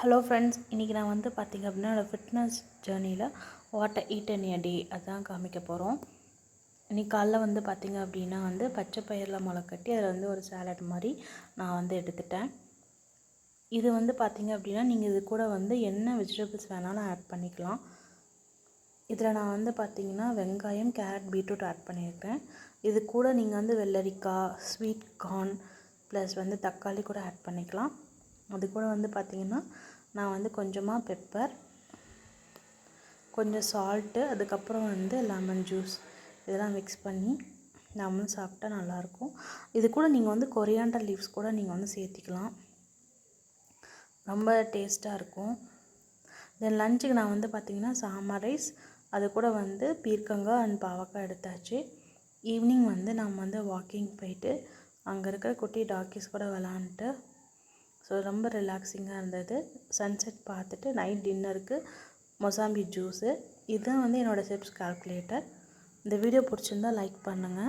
Hello friends, இன்றைக்கி நான் வந்து பார்த்திங்க அப்படின்னா என்னோடய ஃபிட்னஸ் ஜேர்னியில் வாட் ஈட் இன் எ டே அதுதான் காமிக்க போகிறோம். இன்றைக்கி காலைல வந்து பார்த்திங்க அப்படின்னா பச்சை பயிரில் முளைக்கட்டி அதில் வந்து ஒரு சாலட் மாதிரி நான் வந்து எடுத்துட்டேன். இது வந்து பார்த்திங்க அப்படின்னா நீங்கள் இது கூட வந்து என்ன வெஜிடபிள்ஸ் வேணாலும் ஆட் பண்ணிக்கலாம். இதில் நான் வந்து பார்த்திங்கன்னா வெங்காயம், கேரட், பீட்ரூட் ஆட் பண்ணியிருக்கேன். இது கூட நீங்கள் வந்து வெள்ளரிக்காய், ஸ்வீட் கார்ன் ப்ளஸ் வந்து தக்காளி கூட ஆட் பண்ணிக்கலாம். அது கூட வந்து பார்த்திங்கன்னா நான் வந்து கொஞ்சமாக பெப்பர், கொஞ்சம் சால்ட்டு, அதுக்கப்புறம் வந்து லெமன் ஜூஸ் இதெல்லாம் மிக்ஸ் பண்ணி நம்ம சாப்பிட்டா நல்லாயிருக்கும். இது கூட நீங்கள் வந்து கொரியாண்டர் லீவ்ஸ் கூட நீங்கள் வந்து சேர்த்திக்கலாம், ரொம்ப டேஸ்ட்டாக இருக்கும். தென் லஞ்சுக்கு நான் வந்து பார்த்திங்கன்னா சாம்பார் ரைஸ், அது கூட வந்து பீர்க்கங்காய் அண்ட் பாவக்காய் எடுத்தாச்சு. ஈவினிங் வந்து நம்ம வந்து வாக்கிங் போயிட்டு அங்கே இருக்கிற குட்டி டாக்கிஸ் கூட விளாண்டுட்டு ஸோ ரொம்ப ரிலாக்ஸிங்காக இருந்தது. சன்செட் பார்த்துட்டு நைட் டின்னருக்கு மொசாம்பி ஜூஸு. இதுதான் வந்து என்னோடய ஸ்டெப்ஸ் கால்குலேட்டர். இந்த வீடியோ பிடிச்சிருந்தால் லைக் பண்ணுங்கள்.